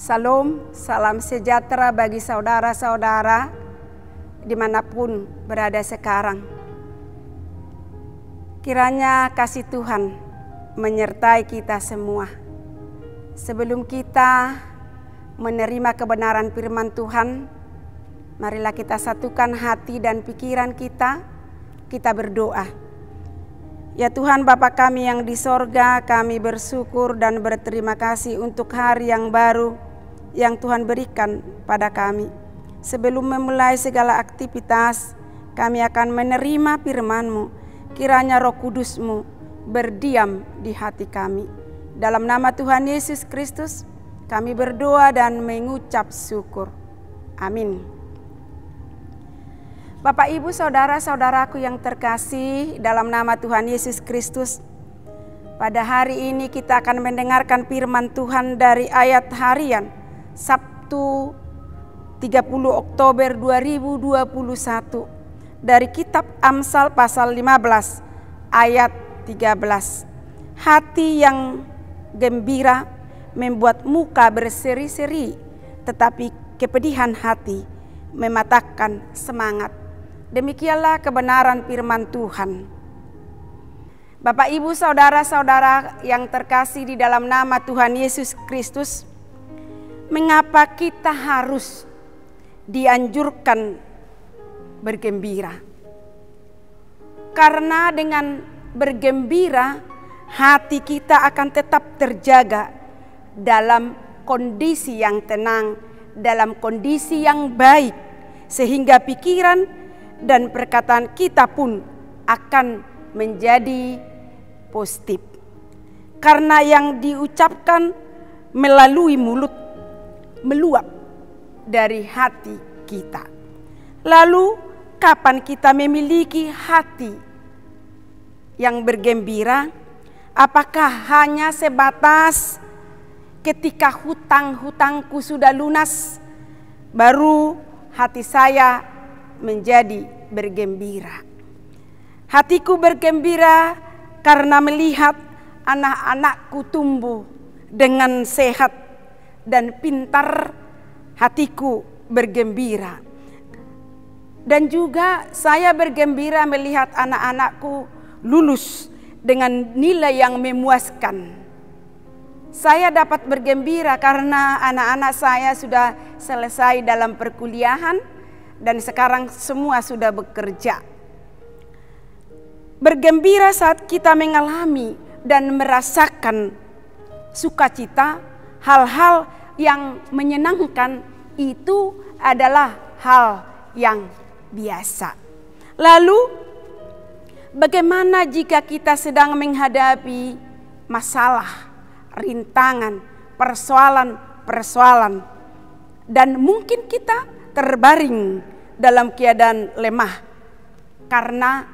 Salam, salam sejahtera bagi saudara-saudara dimanapun berada sekarang. Kiranya kasih Tuhan menyertai kita semua. Sebelum kita menerima kebenaran firman Tuhan, marilah kita satukan hati dan pikiran kita berdoa. Ya Tuhan Bapa kami yang di sorga, kami bersyukur dan berterima kasih untuk hari yang baru yang Tuhan berikan pada kami. Sebelum memulai segala aktivitas, kami akan menerima firman-Mu. Kiranya Roh Kudus-Mu berdiam di hati kami. Dalam nama Tuhan Yesus Kristus, kami berdoa dan mengucap syukur. Amin. Bapak, Ibu, saudara-saudaraku yang terkasih dalam nama Tuhan Yesus Kristus, pada hari ini kita akan mendengarkan firman Tuhan dari ayat harian Sabtu 30 Oktober 2021 dari kitab Amsal pasal 15 ayat 13. Hati yang gembira membuat muka berseri-seri, tetapi kepedihan hati mematahkan semangat. Demikianlah kebenaran firman Tuhan. Bapak, Ibu, saudara-saudara yang terkasih di dalam nama Tuhan Yesus Kristus, mengapa kita harus dianjurkan bergembira? Karena dengan bergembira, hati kita akan tetap terjaga dalam kondisi yang tenang, dalam kondisi yang baik, sehingga pikiran dan perkataan kita pun akan menjadi positif. Karena yang diucapkan melalui mulut meluap dari hati kita. Lalu kapan kita memiliki hati yang bergembira? Apakah hanya sebatas ketika hutang-hutangku sudah lunas, baru hati saya menjadi bergembira? Hatiku bergembira karena melihat anak-anakku tumbuh dengan sehat dan pintar. Hatiku bergembira. Dan juga saya bergembira melihat anak-anakku lulus dengan nilai yang memuaskan. Saya dapat bergembira karena anak-anak saya sudah selesai dalam perkuliahan dan sekarang semua sudah bekerja. Bergembira saat kita mengalami dan merasakan sukacita, hal-hal yang menyenangkan itu adalah hal yang biasa. Lalu bagaimana jika kita sedang menghadapi masalah, rintangan, persoalan-persoalan, dan mungkin kita terbaring dalam keadaan lemah karena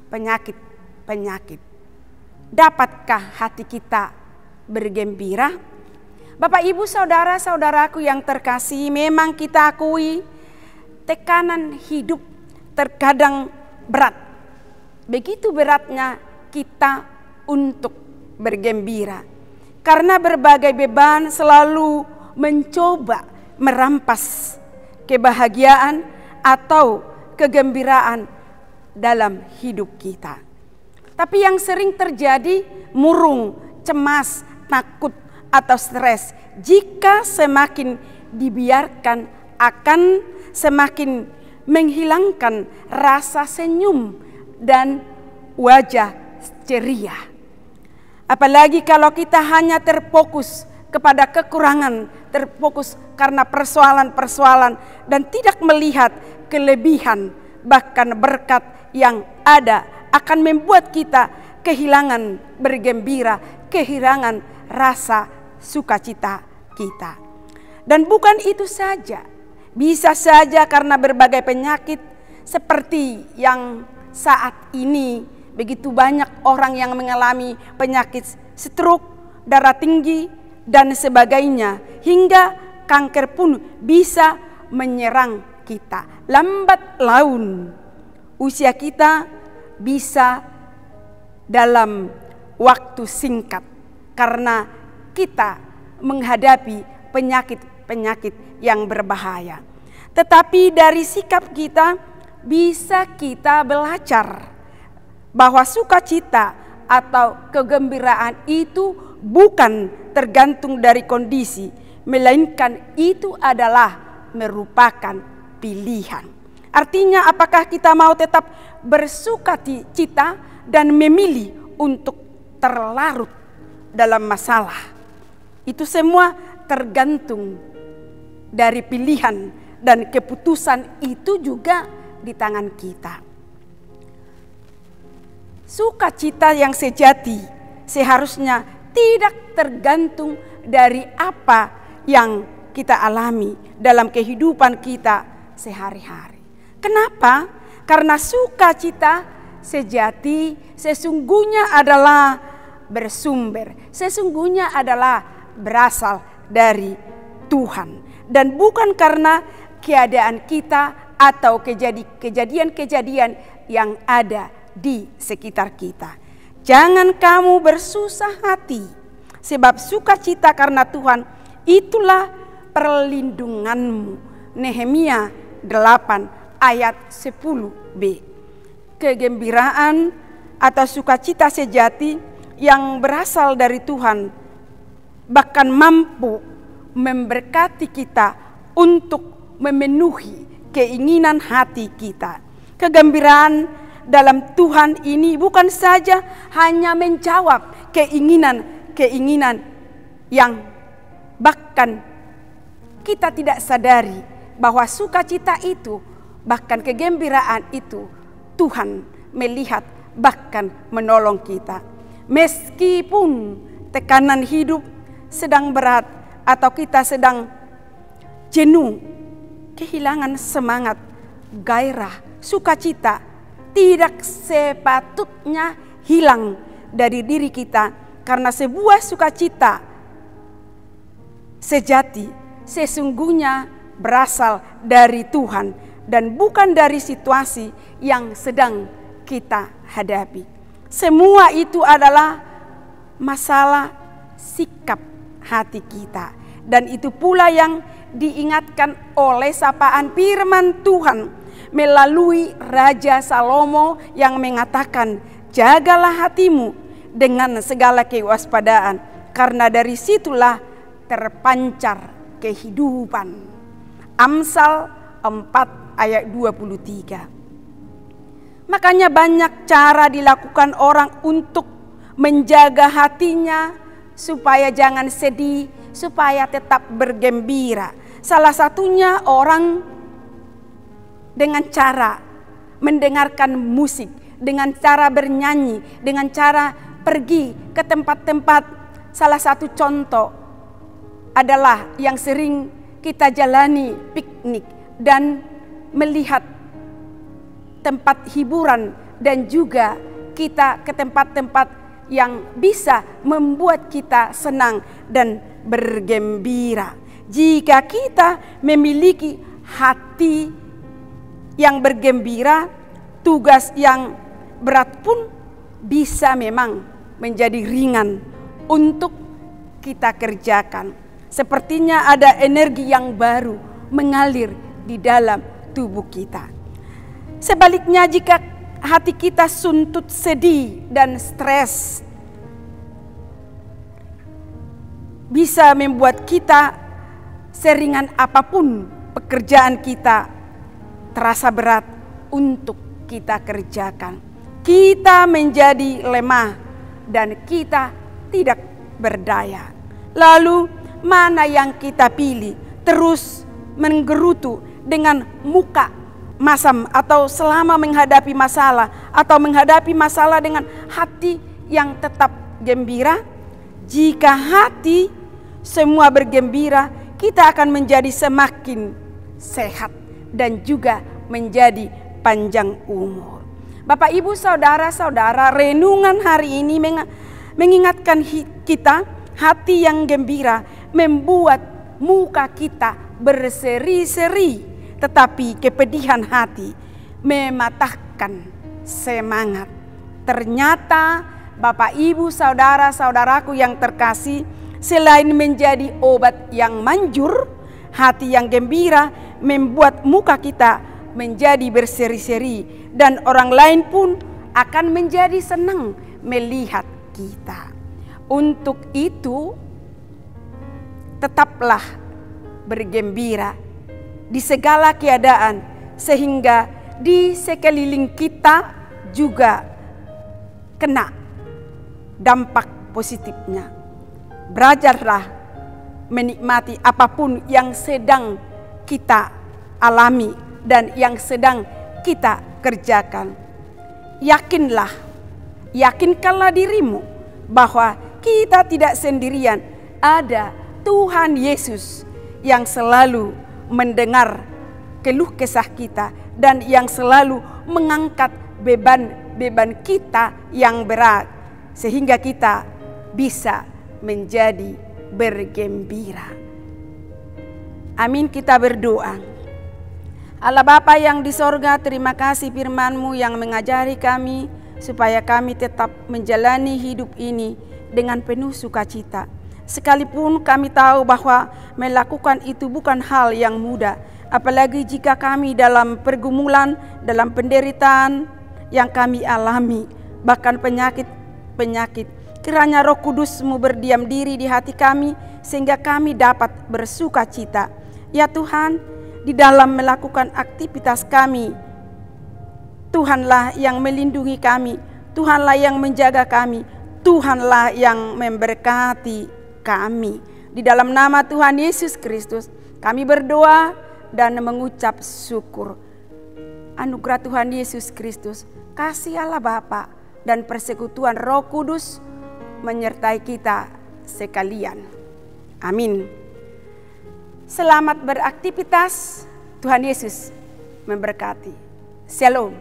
penyakit-penyakit? Dapatkah hati kita bergembira? Bapak, Ibu, saudara-saudaraku yang terkasih, memang kita akui tekanan hidup terkadang berat. Begitu beratnya kita untuk bergembira. Karena berbagai beban selalu mencoba merampas kebahagiaan atau kegembiraan dalam hidup kita. Tapi yang sering terjadi murung, cemas, takut, atau stres. Jika semakin dibiarkan, akan semakin menghilangkan rasa senyum dan wajah ceria. Apalagi kalau kita hanya terfokus kepada kekurangan, terfokus karena persoalan-persoalan dan tidak melihat kelebihan bahkan berkat yang ada, akan membuat kita kehilangan bergembira, kehilangan rasa sukacita kita. Dan bukan itu saja, bisa saja karena berbagai penyakit seperti yang saat ini begitu banyak orang yang mengalami penyakit stroke, darah tinggi, dan sebagainya, hingga kanker pun bisa menyerang kita. Lambat laun usia kita bisa dalam waktu singkat karena kita menghadapi penyakit-penyakit yang berbahaya. Tetapi dari sikap kita bisa kita belajar bahwa sukacita atau kegembiraan itu bukan tergantung dari kondisi, melainkan itu adalah merupakan pilihan. Artinya apakah kita mau tetap bersukacita dan memilih untuk terlarut dalam masalah. Itu semua tergantung dari pilihan dan keputusan itu juga di tangan kita. Sukacita yang sejati seharusnya tidak tergantung dari apa yang kita alami dalam kehidupan kita sehari-hari. Kenapa? Karena sukacita sejati sesungguhnya adalah sesungguhnya adalah berasal dari Tuhan. Dan bukan karena keadaan kita atau kejadian-kejadian yang ada di sekitar kita. Jangan kamu bersusah hati, sebab sukacita karena Tuhan itulah perlindunganmu. Nehemia 8 ayat 10b. Kegembiraan atau sukacita sejati yang berasal dari Tuhan bahkan mampu memberkati kita untuk memenuhi keinginan hati kita. Kegembiraan dalam Tuhan ini bukan saja hanya menjawab keinginan-keinginan yang bahkan kita tidak sadari bahwa sukacita itu, bahkan kegembiraan itu Tuhan melihat bahkan menolong kita. Meskipun tekanan hidup sedang berat atau kita sedang jenuh, kehilangan semangat, gairah, sukacita tidak sepatutnya hilang dari diri kita, karena sebuah sukacita sejati sesungguhnya berasal dari Tuhan dan bukan dari situasi yang sedang kita hadapi. Semua itu adalah masalah sikap hati kita, dan itu pula yang diingatkan oleh sapaan firman Tuhan melalui Raja Salomo yang mengatakan, jagalah hatimu dengan segala kewaspadaan, karena dari situlah terpancar kehidupan. Amsal 4 ayat 23. Makanya banyak cara dilakukan orang untuk menjaga hatinya supaya jangan sedih, supaya tetap bergembira. Salah satunya orang dengan cara mendengarkan musik, dengan cara bernyanyi, dengan cara pergi ke tempat-tempat. Salah satu contoh adalah yang sering kita jalani, piknik dan melihat tempat hiburan, dan juga kita ke tempat-tempat yang bisa membuat kita senang dan bergembira. Jika kita memiliki hati yang bergembira, tugas yang berat pun bisa memang menjadi ringan untuk kita kerjakan. Sepertinya ada energi yang baru mengalir di dalam tubuh kita. Sebaliknya, jika hati kita suntut sedih dan stres, bisa membuat kita seringan apapun pekerjaan kita terasa berat untuk kita kerjakan. Kita menjadi lemah dan kita tidak berdaya. Lalu mana yang kita pilih? Terus menggerutu dengan muka masam, atau selama menghadapi masalah, atau menghadapi masalah dengan hati yang tetap gembira? Jika hati semua bergembira, kita akan menjadi semakin sehat dan juga menjadi panjang umur. Bapak, Ibu, saudara-saudara, renungan hari ini mengingatkan kita, hati yang gembira membuat muka kita berseri-seri, tetapi kepedihan hati mematahkan semangat. Ternyata Bapak, Ibu, saudara-saudaraku yang terkasih, selain menjadi obat yang manjur, hati yang gembira membuat muka kita menjadi berseri-seri dan orang lain pun akan menjadi senang melihat kita. Untuk itu, tetaplah bergembira di segala keadaan, sehingga di sekeliling kita juga kena dampak positifnya. Belajarlah menikmati apapun yang sedang kita alami dan yang sedang kita kerjakan. Yakinkanlah dirimu bahwa kita tidak sendirian. Ada Tuhan Yesus yang selalu mendengar keluh kesah kita dan yang selalu mengangkat beban-beban kita yang berat, sehingga kita bisa menjadi bergembira. Amin, kita berdoa. Allah Bapa yang di sorga, terima kasih firman-Mu yang mengajari kami supaya kami tetap menjalani hidup ini dengan penuh sukacita. Sekalipun kami tahu bahwa melakukan itu bukan hal yang mudah, apalagi jika kami dalam pergumulan, dalam penderitaan yang kami alami, bahkan penyakit. Kiranya Roh Kudus-Mu berdiam diri di hati kami, sehingga kami dapat bersukacita. Ya Tuhan, di dalam melakukan aktivitas kami, Tuhanlah yang melindungi kami, Tuhanlah yang menjaga kami, Tuhanlah yang memberkati kami. Di dalam nama Tuhan Yesus Kristus, kami berdoa dan mengucap syukur. Anugerah Tuhan Yesus Kristus, kasih Allah Bapa dan persekutuan Roh Kudus menyertai kita sekalian. Amin. Selamat beraktivitas. Tuhan Yesus memberkati. Shalom.